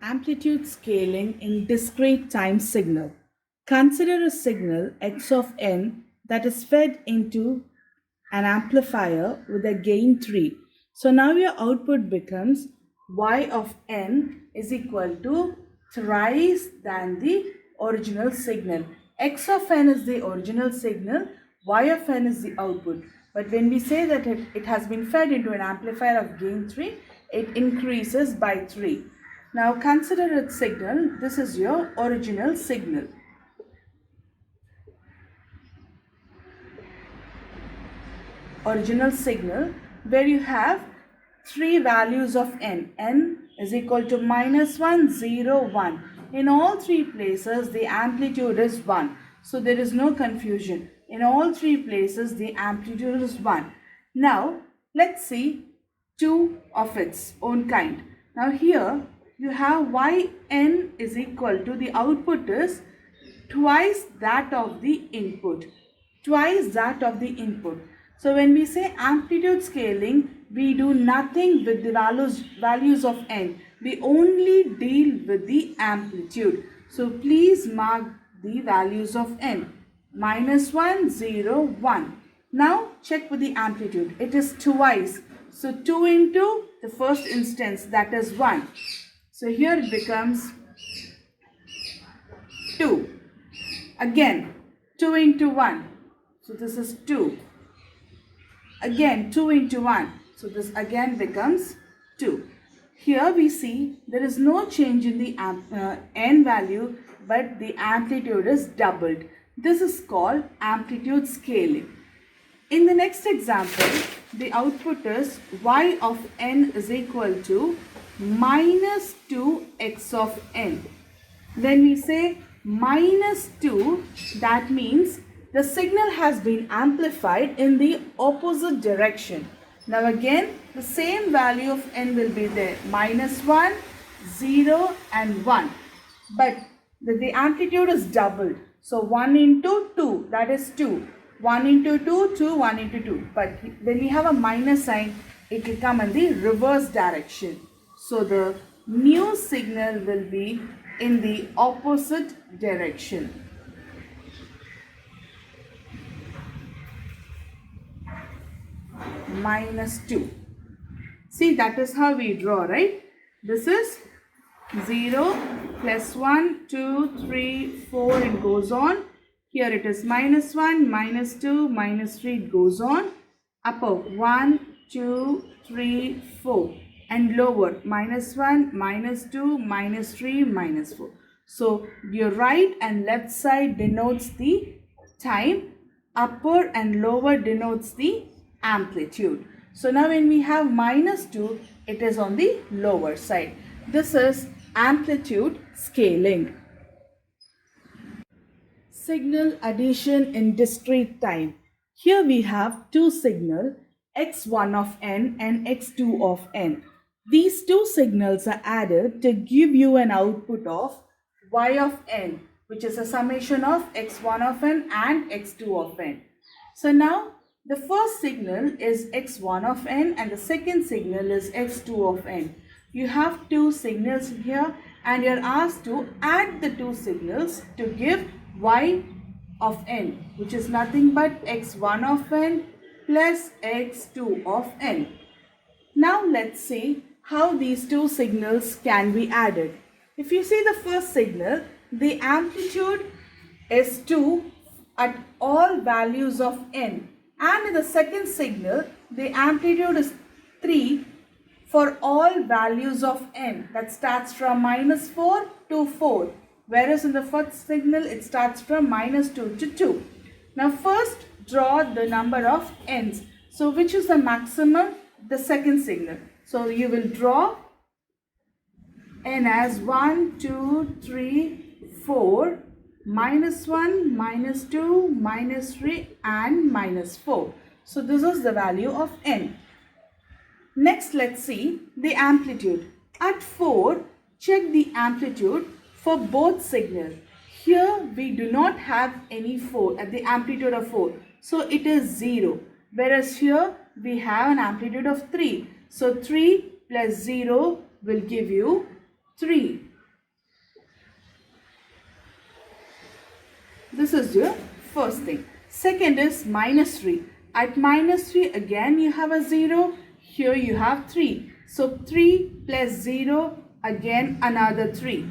Amplitude scaling in discrete time signal. Consider a signal x of n that is fed into an amplifier with a gain 3. So now your output becomes y of n is equal to thrice than the original signal. X of n is the original signal, y of n is the output. But when we say that it has been fed into an amplifier of gain 3, it increases by 3. Now consider its signal. This is your original signal. Original signal where you have three values of n. N is equal to -1, 0, 1. In all three places the amplitude is 1. So there is no confusion. In all three places the amplitude is 1. Now let's see two of its own kind. Now here you have yn is equal to, the output is twice that of the input. Twice that of the input. So when we say amplitude scaling, we do nothing with the values of n. We only deal with the amplitude. So please mark the values of n. -1, 0, 1. Now check with the amplitude. It is twice. So 2 into the first instance, that is 1. So here it becomes 2. Again 2 into 1. So this is 2. Again 2 into 1. So this again becomes 2. Here we see there is no change in the n value, but the amplitude is doubled. This is called amplitude scaling. In the next example, the output is y of n is equal to -2x of n. When we say -2, that means the signal has been amplified in the opposite direction. Now again, the same value of n will be there, -1, 0 and 1. But the amplitude is doubled. So 1 into 2, that is 2. 1 into 2, 2, 1 into 2. But when we have a minus sign, it will come in the reverse direction. So the new signal will be in the opposite direction. -2. See, that is how we draw, right? This is 0 plus 1, 2, 3, 4, it goes on. Here it is -1, -2, -3, it goes on. Upper 1, 2, 3, 4. And lower -1, -2, -3, -4. So your right and left side denotes the time. Upper and lower denotes the amplitude. So now when we have -2, it is on the lower side. This is amplitude scaling. Signal addition in discrete time. Here we have two signals, x1 of n and x2 of n. These two signals are added to give you an output of y of n, which is a summation of x1 of n and x2 of n. So now the first signal is x1 of n and the second signal is x2 of n. You have two signals here and you are asked to add the two signals to give y of n, which is nothing but x1 of n plus x2 of n. Now let's see how these two signals can be added. If you see the first signal, the amplitude is 2 at all values of n. And in the second signal, the amplitude is 3 for all values of n. That starts from -4 to 4. Whereas in the first signal, it starts from -2 to 2. Now first draw the number of n's. So which is the maximum? The second signal. So you will draw n as 1, 2, 3, 4. -1, -2, -3 and -4. So this is the value of n. Next, let's see the amplitude. At 4, check the amplitude for both signals. Here we do not have any 4 at the amplitude of 4. So it is 0. Whereas here we have an amplitude of 3. So 3 plus 0 will give you 3. This is your first thing. Second is minus 3. At minus 3 again you have a 0. Here you have 3. So 3 plus 0, again another 3.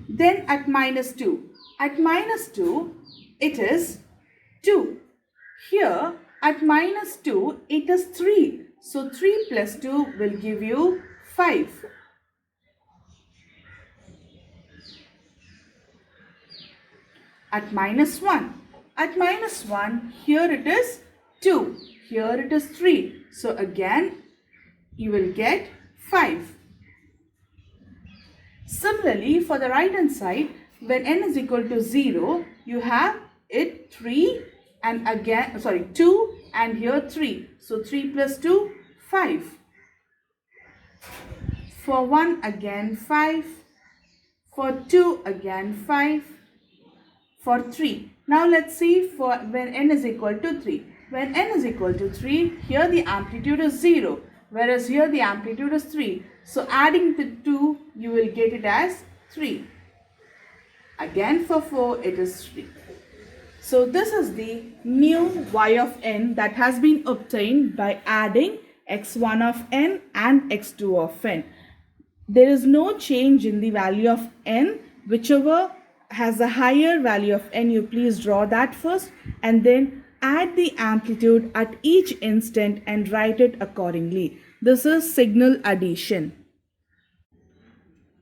Then at minus 2. At minus 2 it is 2. Here at minus 2 it is 3. So 3 plus 2 will give you 5. At minus 1. At minus 1, here it is 2. Here it is 3. So again, you will get 5. Similarly, for the right hand side, when n is equal to 0, you have it 3 and again, 2 and here 3. So 3 plus 2, 5. For 1 again 5. For 2 again 5. For 3. Now let's see for when n is equal to 3. When n is equal to 3, here the amplitude is 0, whereas here the amplitude is 3. So adding the 2, you will get it as 3. Again for 4, it is 3. So this is the new y of n that has been obtained by adding x1 of n and x2 of n. There is no change in the value of n. Whichever has a higher value of n, you please draw that first and then add the amplitude at each instant and write it accordingly. This is signal addition.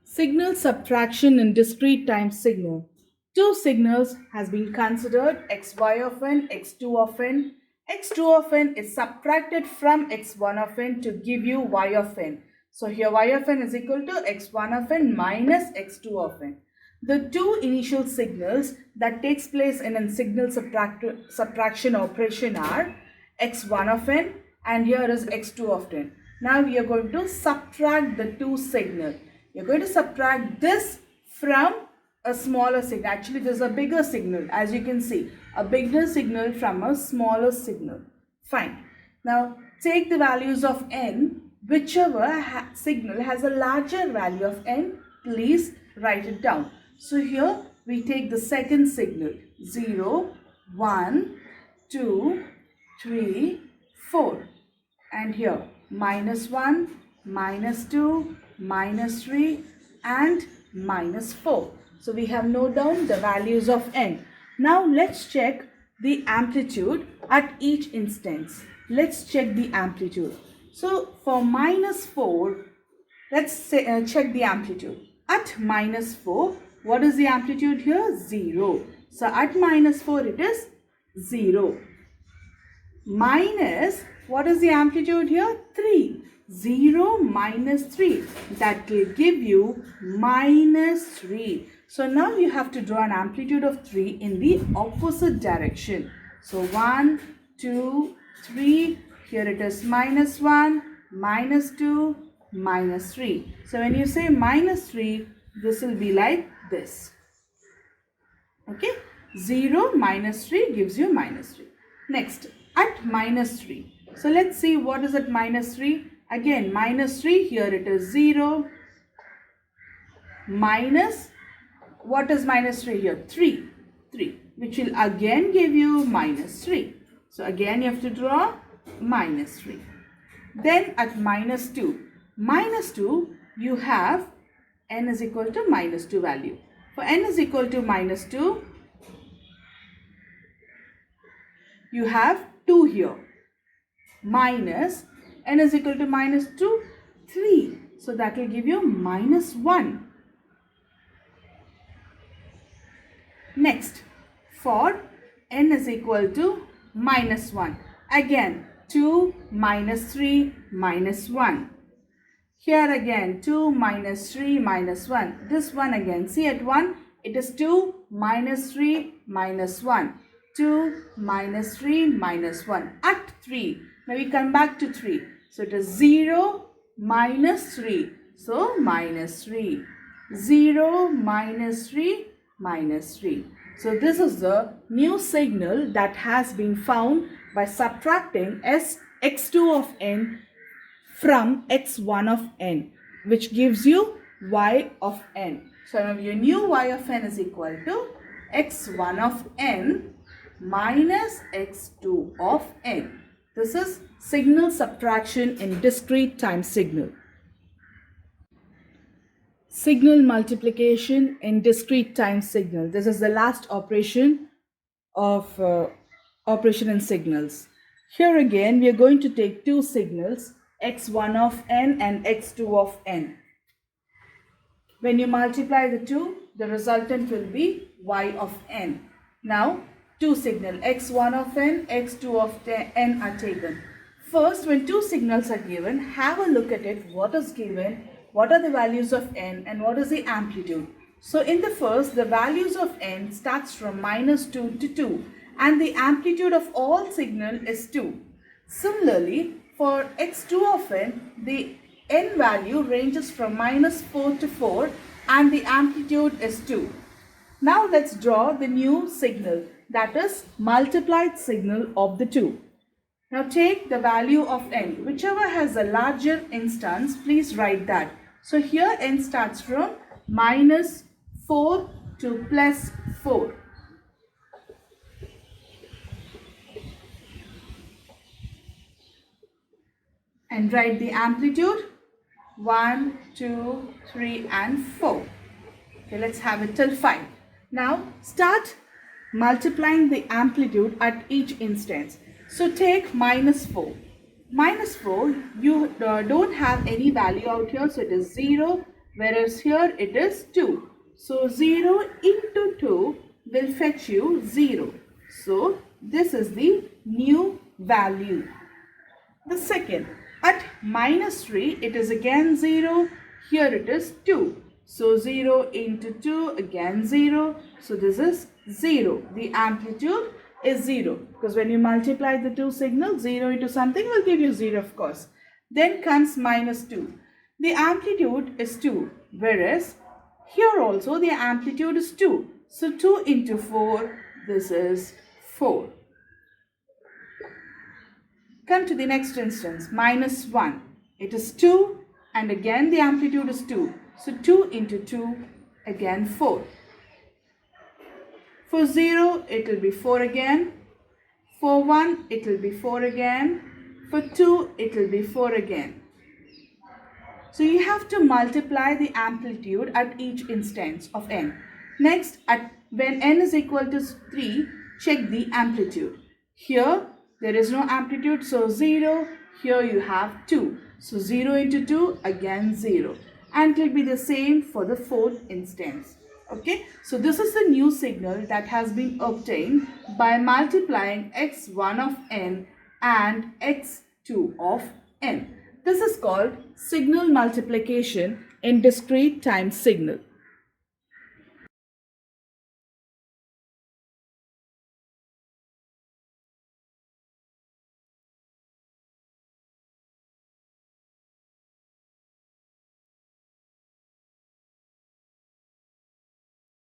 Signal subtraction in discrete time signal. Two signals has been considered, xy of n, x2 of n. x2 of n is subtracted from x1 of n to give you y of n. So here y of n is equal to x1 of n minus x2 of n. The two initial signals that takes place in a signal subtraction operation are x1 of n and here is x2 of n. Now we are going to subtract the two signals. You're going to subtract this from a smaller signal. Actually, this is a bigger signal, as you can see. A bigger signal from a smaller signal. Fine. Now, take the values of n. Whichever signal has a larger value of n, please write it down. So here we take the second signal 0, 1, 2, 3, 4 and here minus 1, minus 2, minus 3 and minus 4. So we have noted down the values of n. Now let's check the amplitude at each instance. Let's check the amplitude. So for minus 4, let's check the amplitude. At minus 4, what is the amplitude here? 0. So at minus 4 it is 0. Minus, what is the amplitude here? 3. 0 minus 3. That will give you minus 3. So now you have to draw an amplitude of 3 in the opposite direction. So 1, 2, 3. Here it is minus 1, minus 2, minus 3. So when you say minus 3, this will be like this. Okay. 0 minus 3 gives you minus 3. Next, at minus 3. So let's see what is at minus 3. Again, minus 3, here it is 0. Minus, what is minus 3 here? 3. 3, which will again give you minus 3. So again you have to draw minus 3. Then at minus 2. Minus 2, you have n is equal to minus 2 value. For n is equal to minus 2, you have 2 here. Minus n is equal to minus 2, 3. So that will give you minus 1. Next, for n is equal to minus 1. Again, 2 minus 3 minus 1. Here again 2 minus 3 minus 1. This one again, see at 1 it is 2 minus 3 minus 1. 2 minus 3 minus 1. At 3, now we come back to 3. So it is 0 minus 3. So minus 3. 0 minus 3 minus 3. So this is the new signal that has been found by subtracting x2 of n from x1 of n, which gives you y of n. So now your new y of n is equal to x1 of n minus x2 of n. This is signal subtraction in discrete time signal. Signal multiplication in discrete time signal. This is the last operation of operation in signals. Here again we are going to take two signals, x1 of n and x2 of n. When you multiply the two, the resultant will be y of n. Now, two signal x1 of n, x2 of n are taken. First, when two signals are given, have a look at it, what is given, what are the values of n and what is the amplitude. So, in the first, the values of n starts from -2 to 2 and the amplitude of all signal is 2. Similarly, for x2 of n, the n value ranges from -4 to 4 and the amplitude is 2. Now let's draw the new signal, that is multiplied signal of the two. Now take the value of n, whichever has a larger instance, please write that. So here n starts from -4 to +4. And write the amplitude 1, 2, 3 and 4. Okay, let's have it till 5. Now start multiplying the amplitude at each instance. So take -4. -4, you don't have any value out here, so it is 0, whereas here it is 2. So 0 into 2 will fetch you 0. So this is the new value. The second, at -3, it is again 0. Here it is 2. So 0 into 2, again 0. So this is 0. The amplitude is 0. Because when you multiply the two signals, 0 into something will give you 0, of course. Then comes -2. The amplitude is 2. Whereas here also the amplitude is 2. So 2 into 4, this is 4. Come to the next instance, -1. It is 2 and again the amplitude is 2. So 2 into 2, again 4. For 0, it will be 4 again. For 1, it will be 4 again. For 2, it will be 4 again. So you have to multiply the amplitude at each instance of n. Next, when n is equal to 3, check the amplitude. Here, there is no amplitude, so 0. Here you have 2. So 0 into 2, again 0. And it will be the same for the fourth instance. Okay, so this is the new signal that has been obtained by multiplying x1 of n and x2 of n. This is called signal multiplication in discrete time signal.